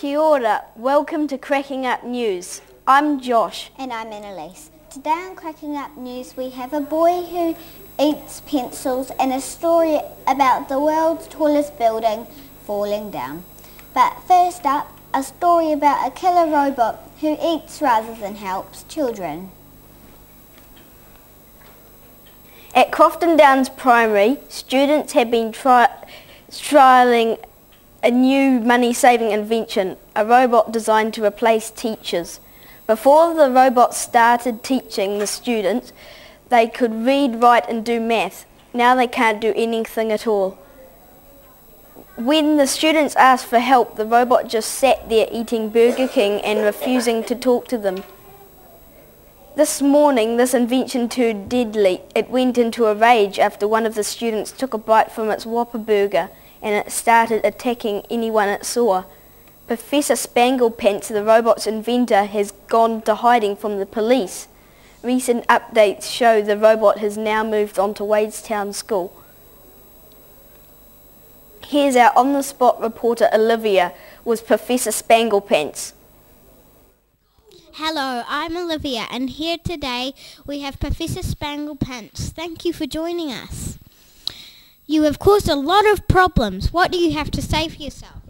Kia ora, welcome to Cracking Up News. I'm Josh. And I'm Annalise. Today on Cracking Up News we have a boy who eats pencils and a story about the world's tallest building falling down. But first up, a story about a killer robot who eats rather than helps children. At Crofton Downs Primary, students have been trialling a new money-saving invention, a robot designed to replace teachers. Before the robot started teaching the students, they could read, write and do math. Now they can't do anything at all. When the students asked for help, the robot just sat there eating Burger King and refusing to talk to them. This morning, this invention turned deadly. It went into a rage after one of the students took a bite from its Whopper burger and it started attacking anyone it saw. Professor Spanglepants, the robot's inventor, has gone to hiding from the police. Recent updates show the robot has now moved on to Wadestown School. Here's our on-the-spot reporter Olivia with Professor Spanglepants. Hello, I'm Olivia and here today we have Professor Spanglepants. Thank you for joining us. You have caused a lot of problems. What do you have to say for yourself?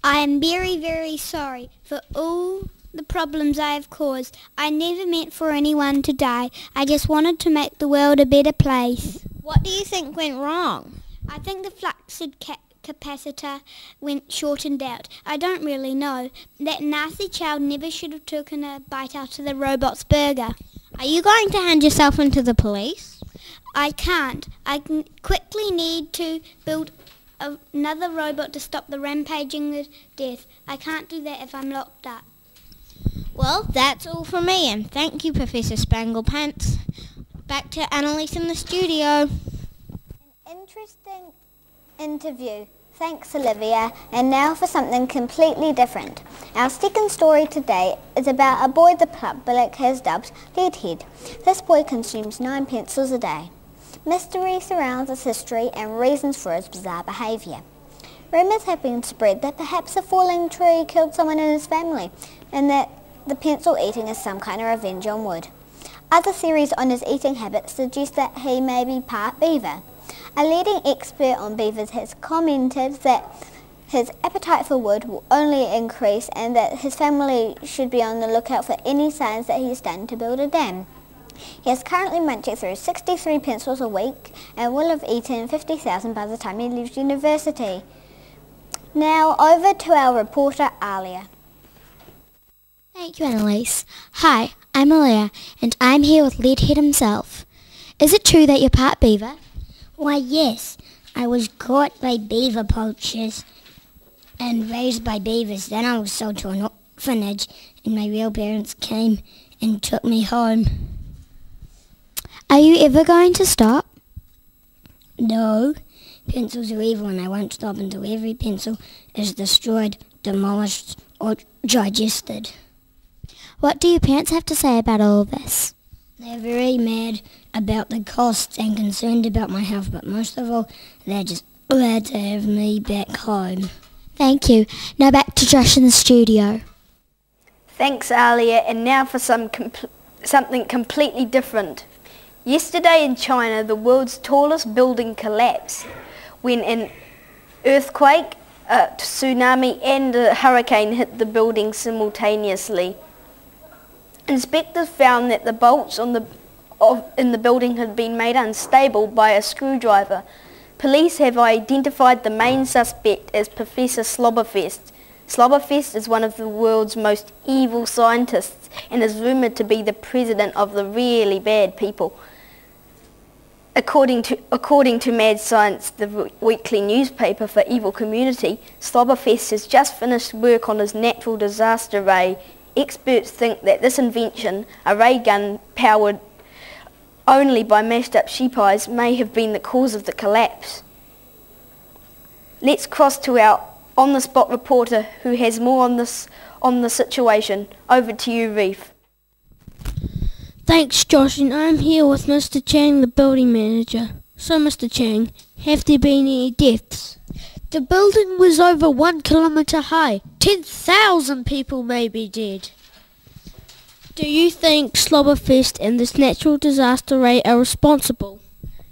I am very, very sorry for all the problems I have caused. I never meant for anyone to die. I just wanted to make the world a better place. What do you think went wrong? I think the fluxed capacitor went shortened out. I don't really know. That nasty child never should have taken a bite out of the robot's burger. Are you going to hand yourself into the police? I can't. I quickly need to build another robot to stop the rampaging with death. I can't do that if I'm locked up. Well, that's all from me and thank you, Professor Spanglepants. Back to Annalise in the studio. An interesting interview. Thanks, Olivia. And now for something completely different. Our second story today is about a boy the public has dubbed Leadhead. This boy consumes 9 pencils a day. Mystery surrounds his history and reasons for his bizarre behaviour. Rumours have been spread that perhaps a falling tree killed someone in his family and that the pencil eating is some kind of revenge on wood. Other theories on his eating habits suggest that he may be part beaver. A leading expert on beavers has commented that his appetite for wood will only increase and that his family should be on the lookout for any signs that he is starting to build a dam. He is currently munching through 63 pencils a week and will have eaten 50,000 by the time he leaves university. Now over to our reporter Alia. Thank you, Annalise. Hi, I'm Alia and I'm here with Leadhead himself. Is it true that you're part beaver? Why, yes. I was caught by beaver poachers and raised by beavers. Then I was sold to an orphanage and my real parents came and took me home. Are you ever going to stop? No. Pencils are evil and I won't stop until every pencil is destroyed, demolished or digested. What do your parents have to say about all of this? They're very mad about the costs and concerned about my health, but most of all, they're just glad to have me back home. Thank you. Now back to Josh in the studio. Thanks, Alia, and now for something completely different. Yesterday in China, the world's tallest building collapsed when an earthquake, a tsunami and a hurricane hit the building simultaneously. Inspectors found that the bolts in the building had been made unstable by a screwdriver. Police have identified the main suspect as Professor Slobberfest. Slobberfest is one of the world's most evil scientists and is rumoured to be the president of the really bad people. According to Mad Science, the weekly newspaper for evil community, Slobberfest has just finished work on his natural disaster ray. Experts think that this invention, a ray gun powered only by mashed up sheep eyes, may have been the cause of the collapse. Let's cross to our on-the-spot reporter who has more on the situation. Over to you, Reef. Thanks, Josh, and I'm here with Mr. Chang, the building manager. So, Mr. Chang, have there been any deaths? The building was over 1 kilometre high. 10,000 people may be dead. Do you think Slobberfest and this natural disaster rate are responsible?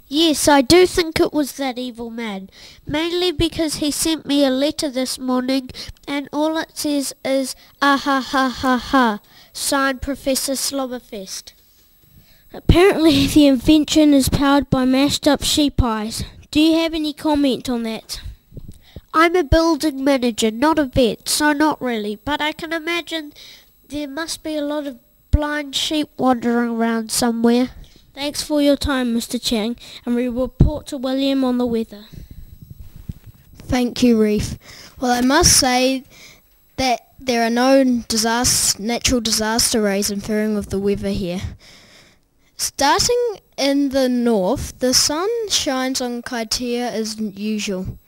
Yes, I do think it was that evil man. Mainly because he sent me a letter this morning and all it says is, ah ha ha ha ha, signed Professor Slobberfest. Apparently the invention is powered by mashed up sheep eyes. Do you have any comment on that? I'm a building manager, not a vet, so not really, but I can imagine there must be a lot of blind sheep wandering around somewhere. Thanks for your time, Mr. Chang, and we will report to William on the weather. Thank you, Reef. Well, I must say that there are no natural disaster rays interfering with the weather here. Starting in the north, the sun shines on Kaitea as usual.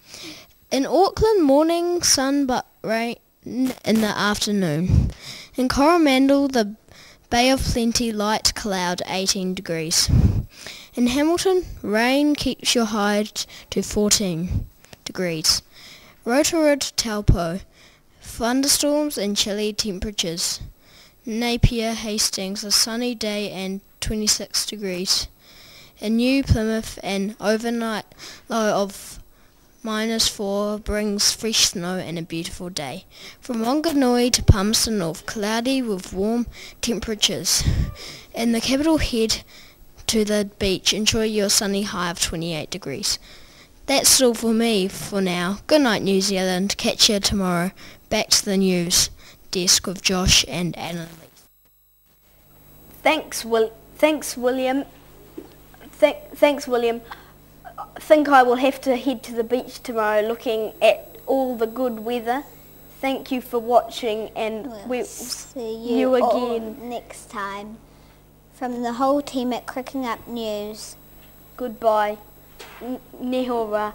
In Auckland, morning sun but rain in the afternoon. In Coromandel, the Bay of Plenty, light cloud, 18 degrees. In Hamilton, rain keeps your high to 14 degrees. Rotorua, Taupo, thunderstorms and chilly temperatures. Napier, Hastings, a sunny day and 26 degrees. In New Plymouth, an overnight low of -4 brings fresh snow and a beautiful day. From Wanganui to Palmerston North, cloudy with warm temperatures. In the capital, head to the beach, enjoy your sunny high of 28 degrees. That's all for me for now. Good night, New Zealand. Catch you tomorrow. Back to the news desk with Josh and Annalise. Thanks, William. Thanks, William. I think I will have to head to the beach tomorrow looking at all the good weather. Thank you for watching and we'll see you again next time. From the whole team at Cricking Up News. Goodbye. Nehora.